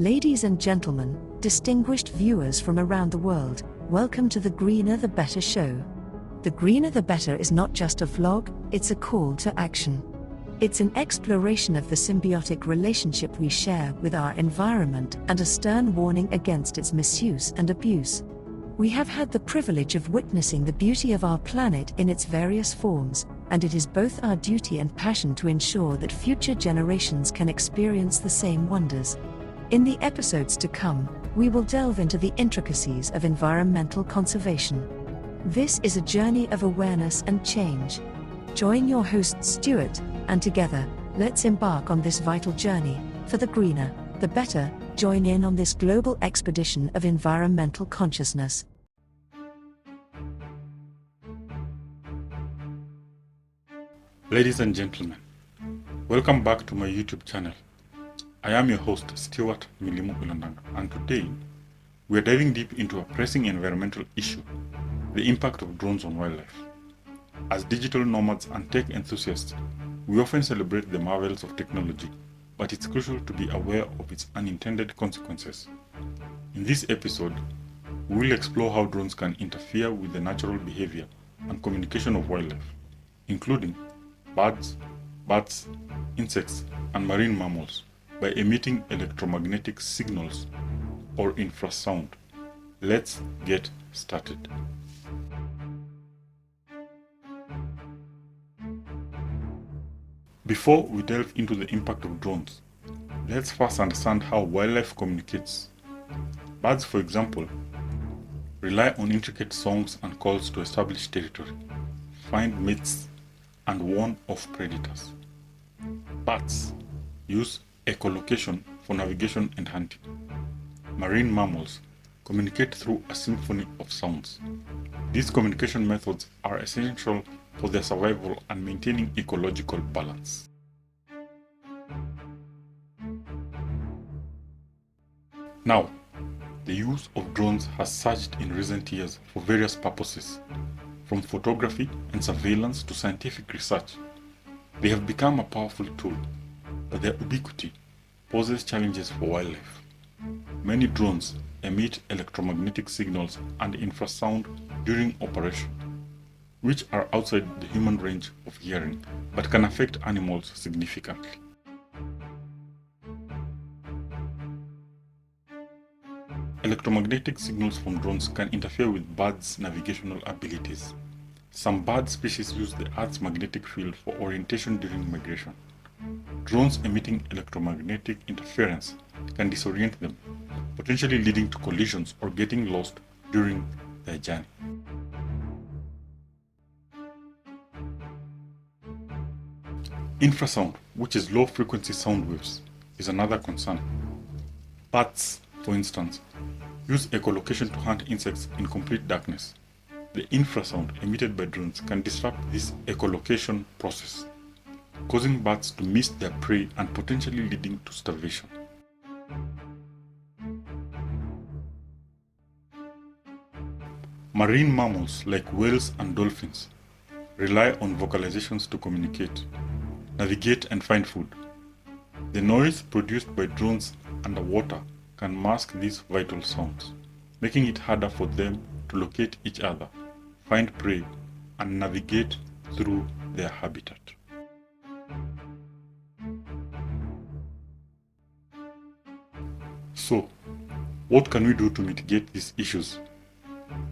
Ladies and gentlemen, distinguished viewers from around the world, welcome to the Greener the Better show. The Greener the Better is not just a vlog, it's a call to action. It's an exploration of the symbiotic relationship we share with our environment and a stern warning against its misuse and abuse. We have had the privilege of witnessing the beauty of our planet in its various forms, and it is both our duty and passion to ensure that future generations can experience the same wonders. In the episodes to come, we will delve into the intricacies of environmental conservation. This is a journey of awareness and change. Join your host Stewart, and together, let's embark on this vital journey. For the greener, the better, join in on this global expedition of environmental consciousness. Ladies and gentlemen, welcome back to my YouTube channel. I am your host, Stewart, Milimu, ilondanga, and today, we are diving deep into a pressing environmental issue, the impact of drones on wildlife. As digital nomads and tech enthusiasts, we often celebrate the marvels of technology, but it's crucial to be aware of its unintended consequences. In this episode, we will explore how drones can interfere with the natural behavior and communication of wildlife, including birds, bats, insects, and marine mammals, by emitting electromagnetic signals or infrasound. Let's get started. Before we delve into the impact of drones, let's first understand how wildlife communicates. Birds, for example, rely on intricate songs and calls to establish territory, find mates, and warn of predators. Bats use echolocation for navigation and hunting. Marine mammals communicate through a symphony of sounds. These communication methods are essential for their survival and maintaining ecological balance. Now, the use of drones has surged in recent years for various purposes, from photography and surveillance to scientific research. They have become a powerful tool, but their ubiquity poses challenges for wildlife. Many drones emit electromagnetic signals and infrasound during operation, which are outside the human range of hearing, but can affect animals significantly. Electromagnetic signals from drones can interfere with birds' navigational abilities. Some bird species use the Earth's magnetic field for orientation during migration. Drones emitting electromagnetic interference can disorient them, potentially leading to collisions or getting lost during their journey. Infrasound, which is low-frequency sound waves, is another concern. Bats, for instance, use echolocation to hunt insects in complete darkness. The infrasound emitted by drones can disrupt this echolocation process, causing bats to miss their prey and potentially leading to starvation. Marine mammals like whales and dolphins rely on vocalizations to communicate, navigate, and find food. The noise produced by drones underwater can mask these vital sounds, making it harder for them to locate each other, find prey, and navigate through their habitat. So, what can we do to mitigate these issues?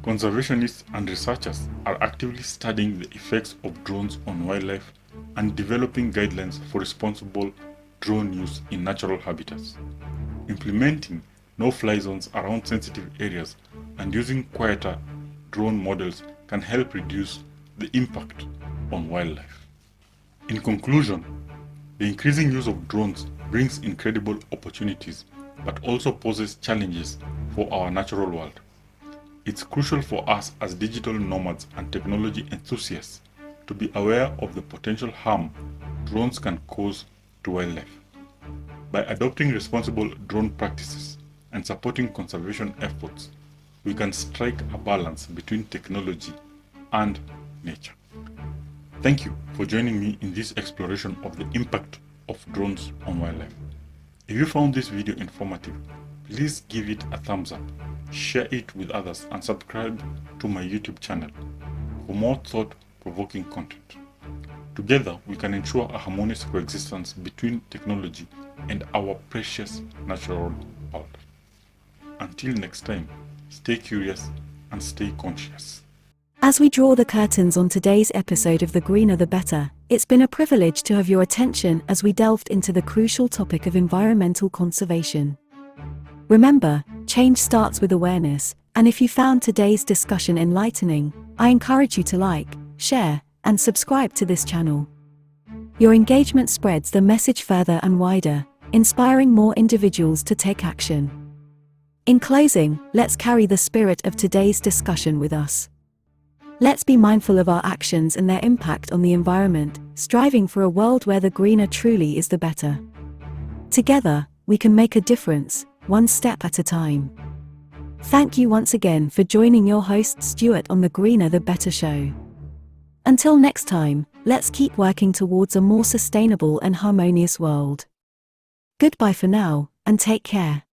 Conservationists and researchers are actively studying the effects of drones on wildlife and developing guidelines for responsible drone use in natural habitats. Implementing no-fly zones around sensitive areas and using quieter drone models can help reduce the impact on wildlife. In conclusion, the increasing use of drones brings incredible opportunities, but also poses challenges for our natural world. It's crucial for us as digital nomads and technology enthusiasts to be aware of the potential harm drones can cause to wildlife. By adopting responsible drone practices and supporting conservation efforts, we can strike a balance between technology and nature. Thank you for joining me in this exploration of the impact of drones on wildlife. If you found this video informative, please give it a thumbs up, share it with others, and subscribe to my YouTube channel for more thought-provoking content. Together, we can ensure a harmonious coexistence between technology and our precious natural world. Until next time, stay curious and stay conscious. As we draw the curtains on today's episode of The Greener the Better, it's been a privilege to have your attention as we delved into the crucial topic of environmental conservation. Remember, change starts with awareness, and if you found today's discussion enlightening, I encourage you to like, share, and subscribe to this channel. Your engagement spreads the message further and wider, inspiring more individuals to take action. In closing, let's carry the spirit of today's discussion with us. Let's be mindful of our actions and their impact on the environment, striving for a world where the greener truly is the better. Together, we can make a difference, one step at a time. Thank you once again for joining your host Stewart on The Greener the Better show. Until next time, let's keep working towards a more sustainable and harmonious world. Goodbye for now, and take care.